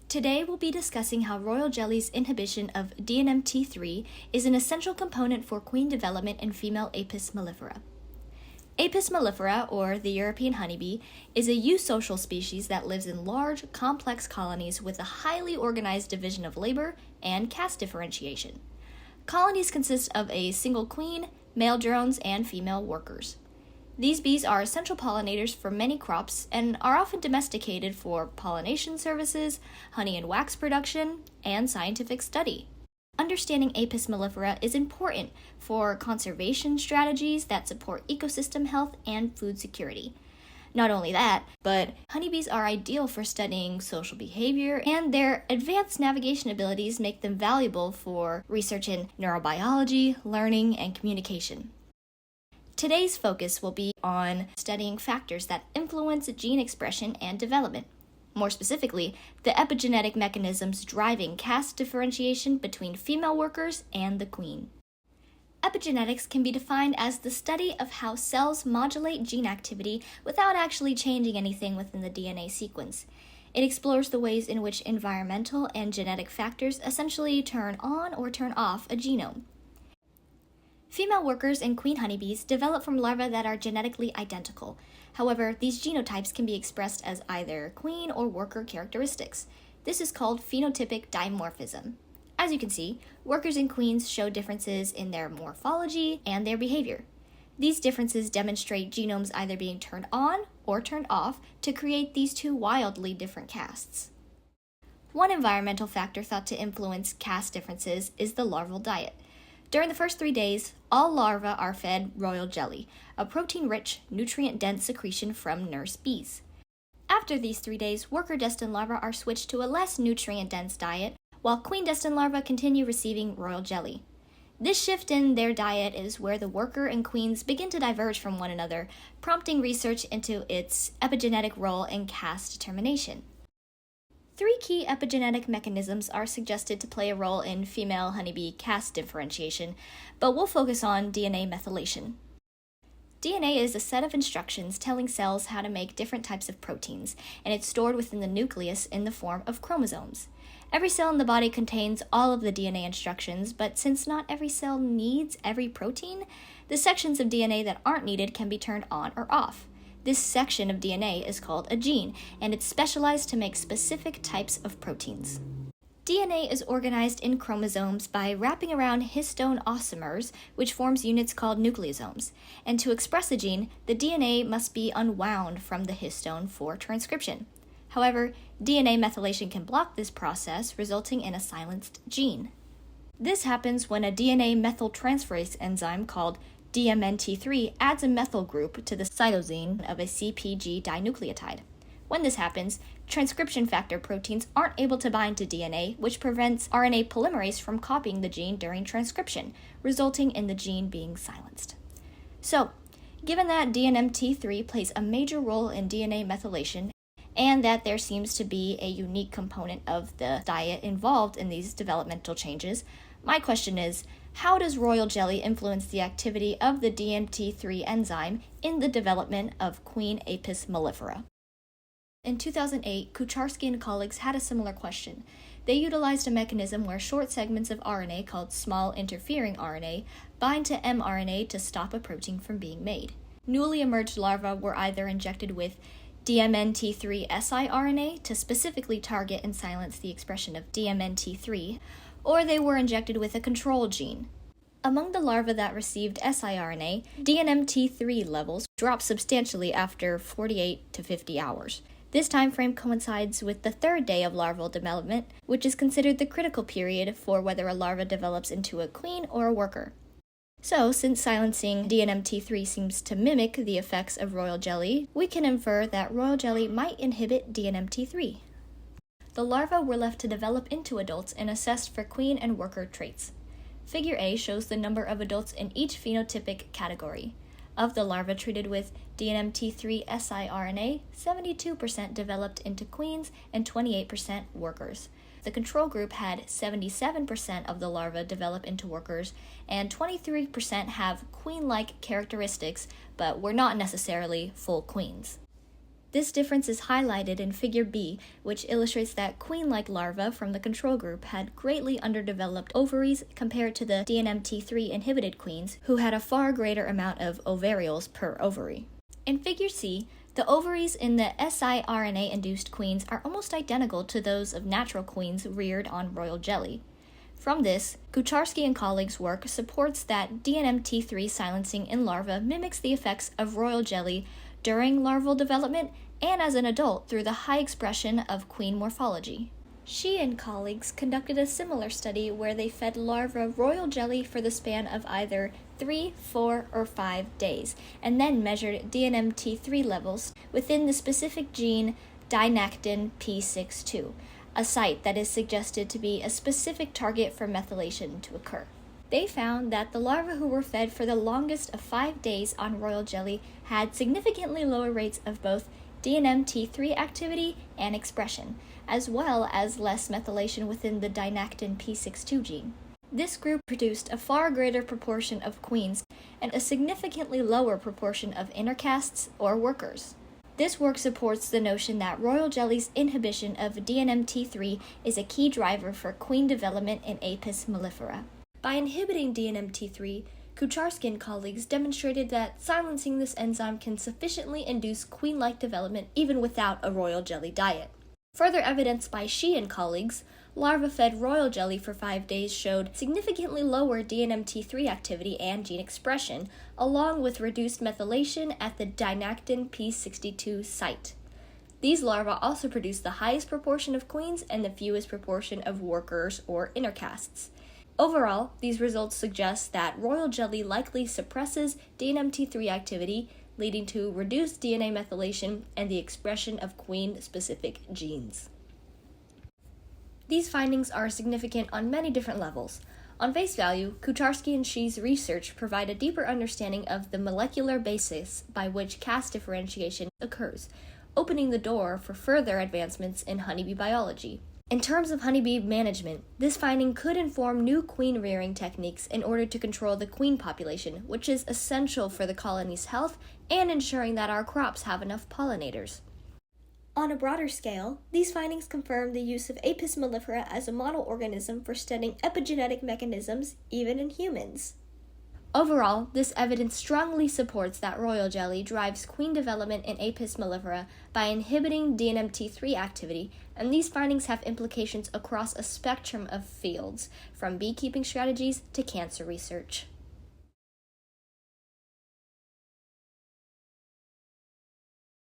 Today we'll be discussing how royal jelly's inhibition of DNMT3 is an essential component for queen development in female Apis mellifera. Apis mellifera, or the European honeybee, is a eusocial species that lives in large, complex colonies with a highly organized division of labor and caste differentiation. Colonies consist of a single queen, male drones, and female workers. These bees are essential pollinators for many crops and are often domesticated for pollination services, honey and wax production, and scientific study. Understanding Apis mellifera is important for conservation strategies that support ecosystem health and food security. Not only that, but honeybees are ideal for studying social behavior, and their advanced navigation abilities make them valuable for research in neurobiology, learning, and communication. Today's focus will be on studying factors that influence gene expression and development. More specifically, the epigenetic mechanisms driving caste differentiation between female workers and the queen. Epigenetics can be defined as the study of how cells modulate gene activity without actually changing anything within the DNA sequence. It explores the ways in which environmental and genetic factors essentially turn on or turn off a genome. Female workers and queen honeybees develop from larvae that are genetically identical. However, these genotypes can be expressed as either queen or worker characteristics. This is called phenotypic dimorphism. As you can see, workers and queens show differences in their morphology and their behavior. These differences demonstrate genomes either being turned on or turned off to create these two wildly different castes. One environmental factor thought to influence caste differences is the larval diet. During the first 3 days, all larvae are fed royal jelly, a protein-rich, nutrient-dense secretion from nurse bees. After these 3 days, worker-destined larvae are switched to a less nutrient-dense diet, while queen-destined larvae continue receiving royal jelly. This shift in their diet is where the worker and queens begin to diverge from one another, prompting research into its epigenetic role in caste determination. 3 key epigenetic mechanisms are suggested to play a role in female honeybee caste differentiation, but we'll focus on DNA methylation. DNA is a set of instructions telling cells how to make different types of proteins, and it's stored within the nucleus in the form of chromosomes. Every cell in the body contains all of the DNA instructions, but since not every cell needs every protein, the sections of DNA that aren't needed can be turned on or off. This section of DNA is called a gene, and it's specialized to make specific types of proteins. DNA is organized in chromosomes by wrapping around histone osomers, which forms units called nucleosomes. And to express a gene, the DNA must be unwound from the histone for transcription. However, DNA methylation can block this process, resulting in a silenced gene. This happens when a DNA methyltransferase enzyme called DMNT3 adds a methyl group to the cytosine of a CpG dinucleotide. When this happens, transcription factor proteins aren't able to bind to DNA, which prevents RNA polymerase from copying the gene during transcription, resulting in the gene being silenced. So, given that DNMT3 plays a major role in DNA methylation, and that there seems to be a unique component of the diet involved in these developmental changes, my question is, how does royal jelly influence the activity of the DNMT3 enzyme in the development of queen Apis mellifera? In 2008, Kucharski and colleagues had a similar question. They utilized a mechanism where short segments of RNA called small interfering RNA bind to mRNA to stop a protein from being made. Newly emerged larvae were either injected with DMNT3 siRNA to specifically target and silence the expression of DMNT3, or they were injected with a control gene. Among the larvae that received siRNA, DNMT3 levels dropped substantially after 48 to 50 hours. This time frame coincides with the 3rd day of larval development, which is considered the critical period for whether a larva develops into a queen or a worker. So, since silencing DNMT3 seems to mimic the effects of royal jelly, we can infer that royal jelly might inhibit DNMT3. The larvae were left to develop into adults and assessed for queen and worker traits. Figure A shows the number of adults in each phenotypic category. Of the larvae treated with DNMT3 siRNA, 72% developed into queens and 28% workers. The control group had 77% of the larvae develop into workers, and 23% have queen-like characteristics, but were not necessarily full queens. This difference is highlighted in Figure B, which illustrates that queen-like larvae from the control group had greatly underdeveloped ovaries compared to the DNMT3 inhibited queens, who had a far greater amount of ovarioles per ovary. In Figure C, the ovaries in the siRNA-induced queens are almost identical to those of natural queens reared on royal jelly. From this, Kucharski and colleagues' work supports that DNMT3 silencing in larvae mimics the effects of royal jelly during larval development and as an adult through the high expression of queen morphology. She and colleagues conducted a similar study where they fed larvae royal jelly for the span of either 3, 4, or 5 days, and then measured DNMT3 levels within the specific gene dynactin P62, a site that is suggested to be a specific target for methylation to occur. They found that the larvae who were fed for the longest of 5 days on royal jelly had significantly lower rates of both DNMT3 activity and expression, as well as less methylation within the dynactin P62 gene. This group produced a far greater proportion of queens and a significantly lower proportion of intercasts or workers. This work supports the notion that royal jelly's inhibition of DNMT3 is a key driver for queen development in Apis mellifera. By inhibiting DNMT3, Kucharski and colleagues demonstrated that silencing this enzyme can sufficiently induce queen-like development even without a royal jelly diet. Further evidence by Shi and colleagues, larvae fed royal jelly for 5 days showed significantly lower DNMT3 activity and gene expression, along with reduced methylation at the dynactin P62 site. These larvae also produced the highest proportion of queens and the fewest proportion of workers or intercasts. Overall, these results suggest that royal jelly likely suppresses DNMT3 activity, leading to reduced DNA methylation and the expression of queen-specific genes. These findings are significant on many different levels. On face value, Kucharski and Shi's research provide a deeper understanding of the molecular basis by which caste differentiation occurs, opening the door for further advancements in honeybee biology. In terms of honeybee management, this finding could inform new queen rearing techniques in order to control the queen population, which is essential for the colony's health and ensuring that our crops have enough pollinators. On a broader scale, these findings confirm the use of Apis mellifera as a model organism for studying epigenetic mechanisms, even in humans. Overall, this evidence strongly supports that royal jelly drives queen development in Apis mellifera by inhibiting DNMT3 activity, and these findings have implications across a spectrum of fields, from beekeeping strategies to cancer research.